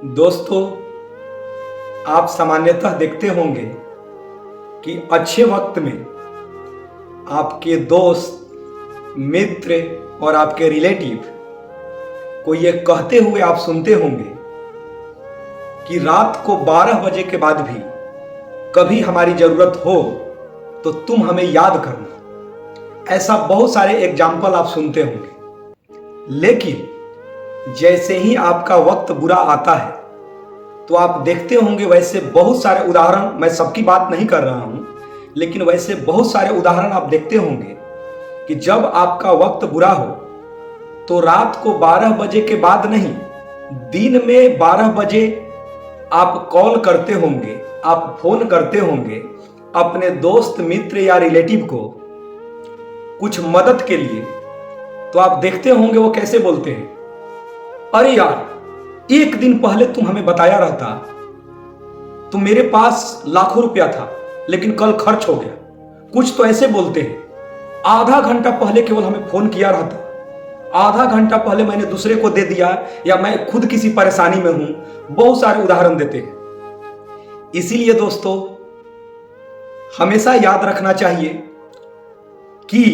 दोस्तों, आप सामान्यतः देखते होंगे कि अच्छे वक्त में आपके दोस्त, मित्र और आपके रिलेटिव को ये कहते हुए आप सुनते होंगे कि रात को 12 बजे के बाद भी कभी हमारी ज़रूरत हो तो तुम हमें याद करना। ऐसा बहुत सारे एग्जाम्पल आप सुनते होंगे, लेकिन जैसे ही आपका वक्त बुरा आता है तो आप देखते होंगे वैसे बहुत सारे उदाहरण, मैं सबकी बात नहीं कर रहा हूं, लेकिन वैसे बहुत सारे उदाहरण आप देखते होंगे कि जब आपका वक्त बुरा हो तो रात को 12 बजे के बाद नहीं, दिन में 12 बजे आप कॉल करते होंगे, आप फोन करते होंगे अपने दोस्त, मित्र या रिलेटिव को कुछ मदद के लिए। तो आप देखते होंगे वो कैसे बोलते हैं, अरे यार, एक दिन पहले तुम हमें बताया रहता तो मेरे पास लाखों रुपया था लेकिन कल खर्च हो गया। कुछ तो ऐसे बोलते हैं, आधा घंटा पहले केवल हमें फोन किया रहता, आधा घंटा पहले मैंने दूसरे को दे दिया, या मैं खुद किसी परेशानी में हूं। बहुत सारे उदाहरण देते हैं। इसीलिए दोस्तों, हमेशा याद रखना चाहिए कि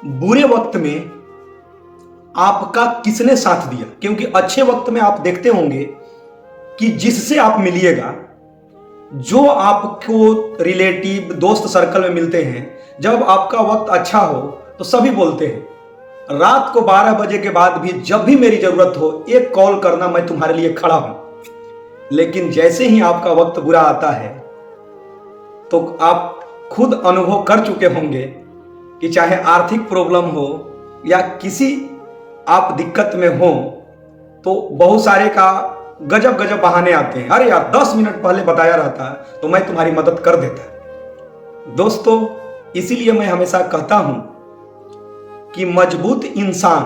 बुरे वक्त में आपका किसने साथ दिया, क्योंकि अच्छे वक्त में आप देखते होंगे कि जिससे आप मिलिएगा, जो आपको रिलेटिव, दोस्त सर्कल में मिलते हैं, जब आपका वक्त अच्छा हो तो सभी बोलते हैं रात को 12 बजे के बाद भी जब भी मेरी जरूरत हो एक कॉल करना, मैं तुम्हारे लिए खड़ा हूं। लेकिन जैसे ही आपका वक्त बुरा आता है तो आप खुद अनुभव कर चुके होंगे कि चाहे आर्थिक प्रॉब्लम हो या किसी आप दिक्कत में हो तो बहुत सारे का गजब गजब बहाने आते हैं। अरे यार, 10 मिनट पहले बताया रहता तो मैं तुम्हारी मदद कर देता। दोस्तों, इसीलिए मैं हमेशा कहता हूं कि मजबूत इंसान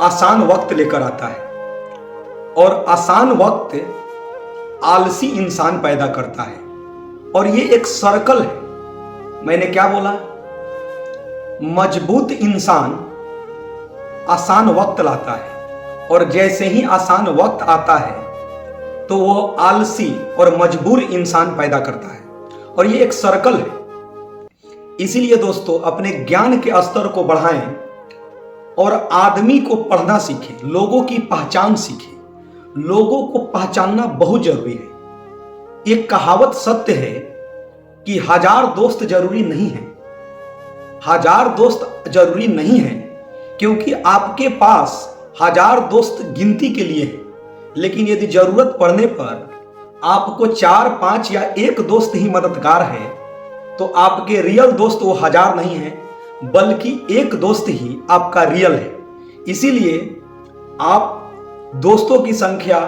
आसान वक्त लेकर आता है और आसान वक्त आलसी इंसान पैदा करता है। और ये एक सर्कल है। मैंने क्या बोला? मजबूत इंसान आसान वक्त लाता है और जैसे ही आसान वक्त आता है तो वो आलसी और मजबूर इंसान पैदा करता है, और ये एक सर्कल है। इसीलिए दोस्तों, अपने ज्ञान के स्तर को बढ़ाएं और आदमी को पढ़ना सीखें, लोगों की पहचान सीखें। लोगों को पहचानना बहुत जरूरी है। एक कहावत सत्य है कि 1000 दोस्त जरूरी नहीं है। 1000 दोस्त जरूरी नहीं है, क्योंकि आपके पास 1000 दोस्त गिनती के लिए है, लेकिन यदि जरूरत पड़ने पर आपको 4, 5 या 1 दोस्त ही मददगार है तो आपके रियल दोस्त वो 1000 नहीं है, बल्कि 1 दोस्त ही आपका रियल है। इसीलिए आप दोस्तों की संख्या,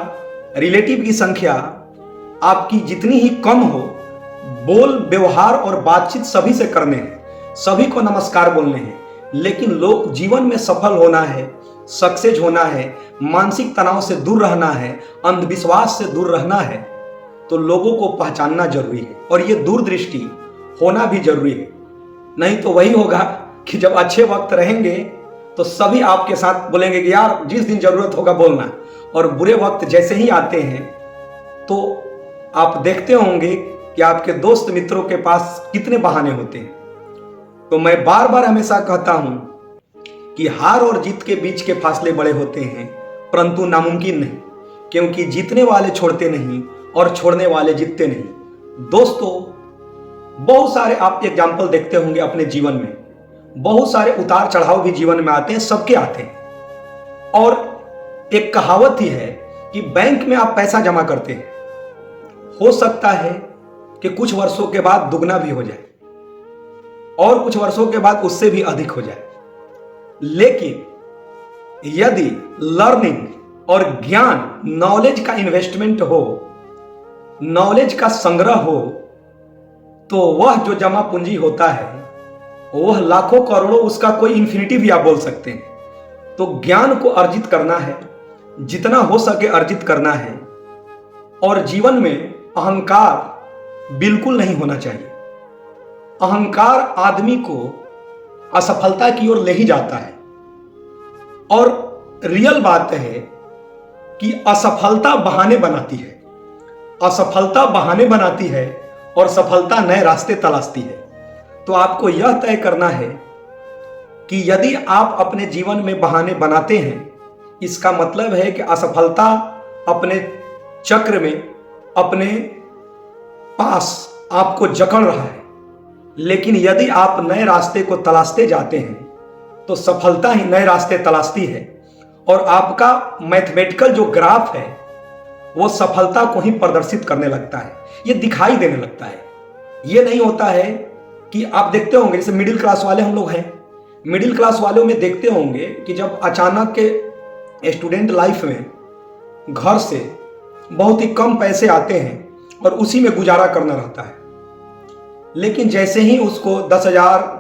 रिलेटिव की संख्या आपकी जितनी ही कम हो, बोल, व्यवहार और बातचीत सभी से करने हैं, सभी को नमस्कार बोलने हैं। लेकिन लोग जीवन में सफल होना है, सक्सेस होना है, मानसिक तनाव से दूर रहना है, अंधविश्वास से दूर रहना है, तो लोगों को पहचानना जरूरी है और ये दूरदृष्टि होना भी जरूरी है। नहीं तो वही होगा कि जब अच्छे वक्त रहेंगे तो सभी आपके साथ बोलेंगे कि यार, जिस दिन जरूरत होगा बोलना, और बुरे वक्त जैसे ही आते हैं तो आप देखते होंगे कि आपके दोस्त मित्रों के पास कितने बहाने होते हैं। तो मैं बार बार हमेशा कहता हूं कि हार और जीत के बीच के फासले बड़े होते हैं, परंतु नामुमकिन नहीं, क्योंकि जीतने वाले छोड़ते नहीं और छोड़ने वाले जीतते नहीं। दोस्तों, बहुत सारे आप एग्जाम्पल देखते होंगे अपने जीवन में, बहुत सारे उतार चढ़ाव भी जीवन में आते हैं, सबके आते हैं। और एक कहावत ही है कि बैंक में आप पैसा जमा करते हैं, हो सकता है कि कुछ वर्षों के बाद दुगना भी हो जाए और कुछ वर्षों के बाद उससे भी अधिक हो जाए। लेकिन यदि लर्निंग और ज्ञान, नॉलेज का इन्वेस्टमेंट हो, नॉलेज का संग्रह हो, तो वह जो जमा पूंजी होता है वह लाखों करोड़ों, उसका कोई इन्फिनिटी भी आप बोल सकते हैं। तो ज्ञान को अर्जित करना है, जितना हो सके अर्जित करना है, और जीवन में अहंकार बिल्कुल नहीं होना चाहिए। अहंकार आदमी को असफलता की ओर ले ही जाता है। और रियल बात है कि असफलता बहाने बनाती है, असफलता बहाने बनाती है और सफलता नए रास्ते तलाशती है। तो आपको यह तय करना है कि यदि आप अपने जीवन में बहाने बनाते हैं, इसका मतलब है कि असफलता अपने चक्र में, अपने पास आपको जकड़ रहा है। लेकिन यदि आप नए रास्ते को तलाशते जाते हैं तो सफलता ही नए रास्ते तलाशती है और आपका मैथमेटिकल जो ग्राफ है वो सफलता को ही प्रदर्शित करने लगता है, ये दिखाई देने लगता है। ये नहीं होता है कि आप देखते होंगे, जैसे मिडिल क्लास वाले हम लोग हैं, मिडिल क्लास वालों में देखते होंगे कि जब अचानक के स्टूडेंट लाइफ में घर से बहुत ही कम पैसे आते हैं और उसी में गुजारा करना रहता है, लेकिन जैसे ही उसको 10,000,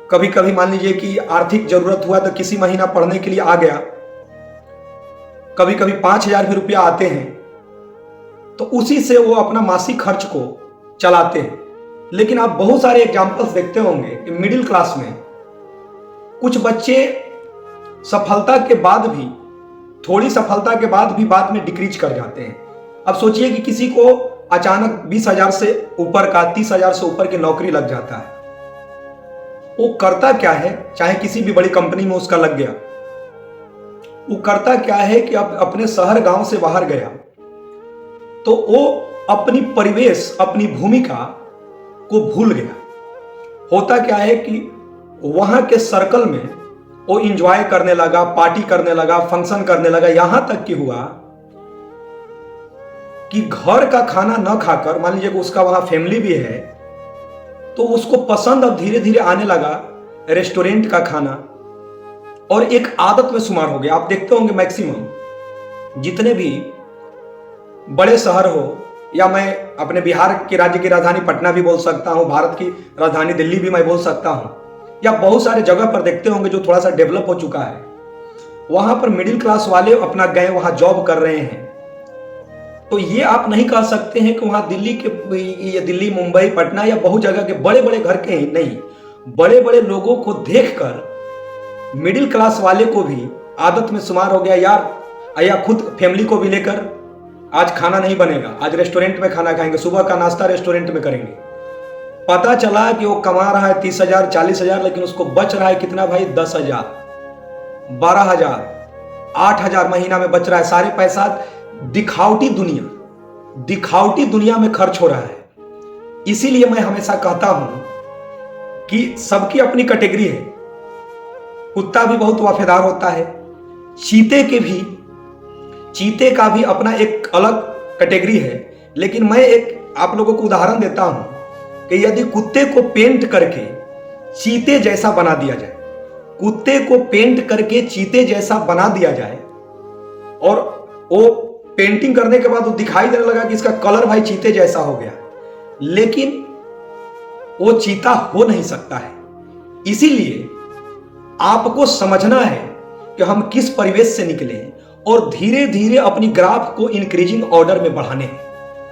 कभी कभी मान लीजिए कि आर्थिक जरूरत हुआ तो किसी महीना पढ़ने के लिए आ गया, कभी कभी 5,000 भी रुपया आते हैं, तो उसी से वो अपना मासिक खर्च को चलाते हैं। लेकिन आप बहुत सारे एग्जाम्पल्स देखते होंगे कि मिडिल क्लास में कुछ बच्चे सफलता के बाद भी, थोड़ी सफलता के बाद भी बाद में डिक्रीज कर जाते हैं। अब सोचिए कि किसी को अचानक 20,000 से ऊपर का, 30,000 से ऊपर की नौकरी लग जाता है, वो करता क्या है, चाहे किसी भी बड़ी कंपनी में उसका लग गया, वो करता क्या है कि अब अपने शहर गांव से बाहर गया तो वो अपनी परिवेश, अपनी भूमिका को भूल गया। होता क्या है कि वहां के सर्कल में वो इंजॉय करने लगा, पार्टी करने लगा, फंक्शन करने लगा, यहां तक कि हुआ कि घर का खाना न खाकर, मान लीजिए कि उसका वहां फैमिली भी है, तो उसको पसंद अब धीरे धीरे आने लगा रेस्टोरेंट का खाना और एक आदत में शुमार हो गया। आप देखते होंगे मैक्सिमम जितने भी बड़े शहर हो, या मैं अपने बिहार के राज्य की राजधानी पटना भी बोल सकता हूं, भारत की राजधानी दिल्ली भी मैं बोल सकता हूं, या बहुत सारे जगह पर देखते होंगे जो थोड़ा सा डेवलप हो चुका है, वहां पर मिडिल क्लास वाले अपना गए, वहां जॉब कर रहे हैं। तो ये आप नहीं कह सकते हैं कि वहां दिल्ली के, ये दिल्ली, मुंबई, पटना या बहुत जगह के बड़े बड़े घर के ही नहीं, बड़े बड़े लोगों को देखकर मिडिल क्लास वाले को भी आदत में शुमार हो गया, यार या खुद फैमिली को भी लेकर आज खाना नहीं बनेगा, आज रेस्टोरेंट में खाना खाएंगे, सुबह का नाश्ता रेस्टोरेंट में करेंगे। पता चला कि वो कमा रहा है 30,000, 40,000, लेकिन उसको बच रहा है कितना भाई, 10,000, 12,000, 8,000 महीना में बच रहा है। सारे पैसा दिखावटी दुनिया में खर्च हो रहा है। इसीलिए मैं हमेशा कहता हूं कि सबकी अपनी कैटेगरी है। कुत्ता भी बहुत वफादार होता है, चीते का भी अपना एक अलग कैटेगरी है। लेकिन मैं एक आप लोगों को उदाहरण देता हूं कि यदि कुत्ते को पेंट करके चीते जैसा बना दिया जाए, कुत्ते को पेंट करके चीते जैसा बना दिया जाए और वो पेंटिंग करने के बाद वो दिखाई देने लगा कि इसका कलर भाई चीते जैसा हो गया, लेकिन वो चीता हो नहीं सकता है। इसीलिए आपको समझना है कि हम किस परिवेश से निकले हैं और धीरे धीरे अपनी ग्राफ को इंक्रीजिंग ऑर्डर में बढ़ाने हैं,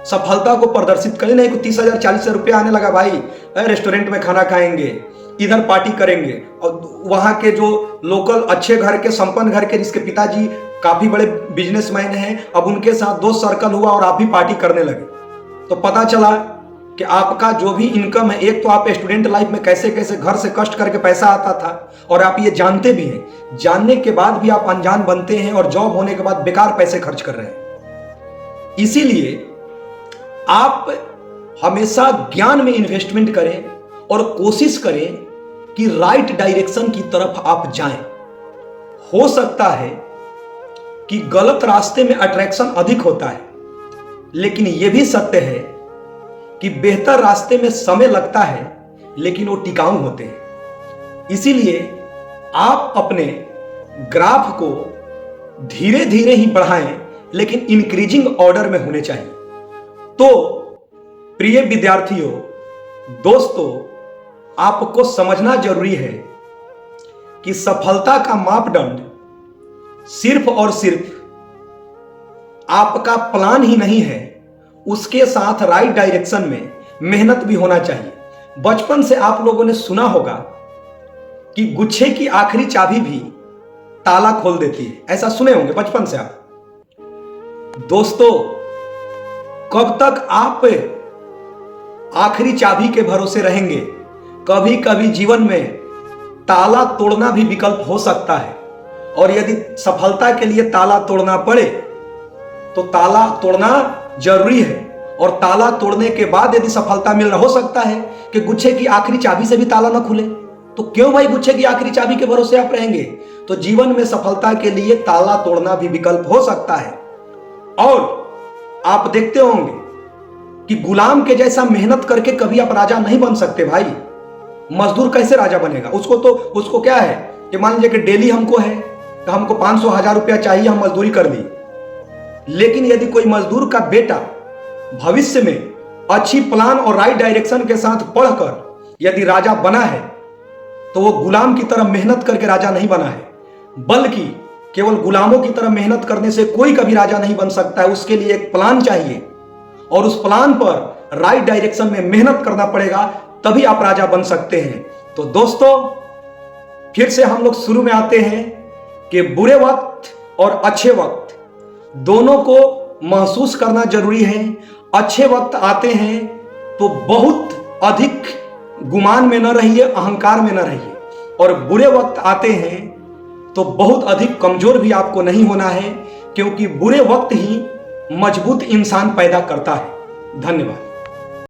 सफलता को प्रदर्शित करें। नहीं को 30,000, 40,000 रुपया आने लगा भाई, रेस्टोरेंट में खाना खाएंगे, इधर पार्टी करेंगे, और वहां के जो लोकल अच्छे घर के, संपन्न घर के, जिसके पिताजी काफी बड़े बिजनेसमैन हैं, अब उनके साथ दोस्त सर्कल हुआ और आप भी पार्टी करने लगे, तो पता चला कि आपका जो भी इनकम है, एक तो आप स्टूडेंट लाइफ में कैसे कैसे घर से कष्ट करके पैसा आता था और आप ये जानते भी हैं, जानने के बाद भी आप अनजान बनते हैं और जॉब होने के बाद बेकार पैसे खर्च कर रहे हैं। इसीलिए आप हमेशा ज्ञान में इन्वेस्टमेंट करें और कोशिश करें कि राइट डायरेक्शन की तरफ आप जाएं। हो सकता है कि गलत रास्ते में अट्रैक्शन अधिक होता है, लेकिन यह भी सत्य है कि बेहतर रास्ते में समय लगता है लेकिन वो टिकाऊ होते हैं। इसीलिए आप अपने ग्राफ को धीरे धीरे ही बढ़ाएं, लेकिन इंक्रीजिंग ऑर्डर में होने चाहिए। तो प्रिय विद्यार्थियों, दोस्तों, आपको समझना जरूरी है कि सफलता का मापदंड सिर्फ और सिर्फ आपका प्लान ही नहीं है, उसके साथ राइट डायरेक्शन में मेहनत भी होना चाहिए। बचपन से आप लोगों ने सुना होगा कि गुच्छे की आखिरी चाबी भी ताला खोल देती है। ऐसा सुने होंगे बचपन से आप। दोस्तों, कब तक आप आखिरी चाबी के भरोसे रहेंगे? कभी कभी जीवन में ताला तोड़ना भी विकल्प हो सकता है, और यदि सफलता के लिए ताला तोड़ना पड़े तो ताला तोड़ना जरूरी है। और ताला तोड़ने के बाद यदि सफलता मिल रहा, हो सकता है कि गुच्छे की आखिरी चाबी से भी ताला ना खुले, तो क्यों भाई गुच्छे की आखिरी चाबी के भरोसे आप रहेंगे? तो जीवन में सफलता के लिए ताला तोड़ना भी विकल्प हो सकता है। और आप देखते होंगे कि गुलाम के जैसा मेहनत करके कभी आप राजा नहीं बन सकते भाई। मजदूर कैसे राजा बनेगा? उसको क्या है कि मान लीजिए कि डेली हमको है तो हमको 500-1000 रुपया चाहिए, हम मजदूरी कर ली। लेकिन यदि कोई मजदूर का बेटा भविष्य में अच्छी प्लान और राइट डायरेक्शन के साथ पढ़कर यदि राजा बना है, तो वो गुलाम की तरह मेहनत करके राजा नहीं बना है, बल्कि केवल गुलामों की तरह मेहनत करने से कोई कभी राजा नहीं बन सकता है। उसके लिए एक प्लान चाहिए, और उस प्लान पर राइट डायरेक्शन में मेहनत करना पड़ेगा, तभी आप राजा बन सकते हैं। तो दोस्तों, फिर से हम लोग शुरू में आते हैं कि बुरे वक्त और अच्छे वक्त दोनों को महसूस करना जरूरी है। अच्छे वक्त आते हैं तो बहुत अधिक गुमान में न रहिए, अहंकार में न रहिए, और बुरे वक्त आते हैं तो बहुत अधिक कमजोर भी आपको नहीं होना है, क्योंकि बुरे वक्त ही मजबूत इंसान पैदा करता है। धन्यवाद।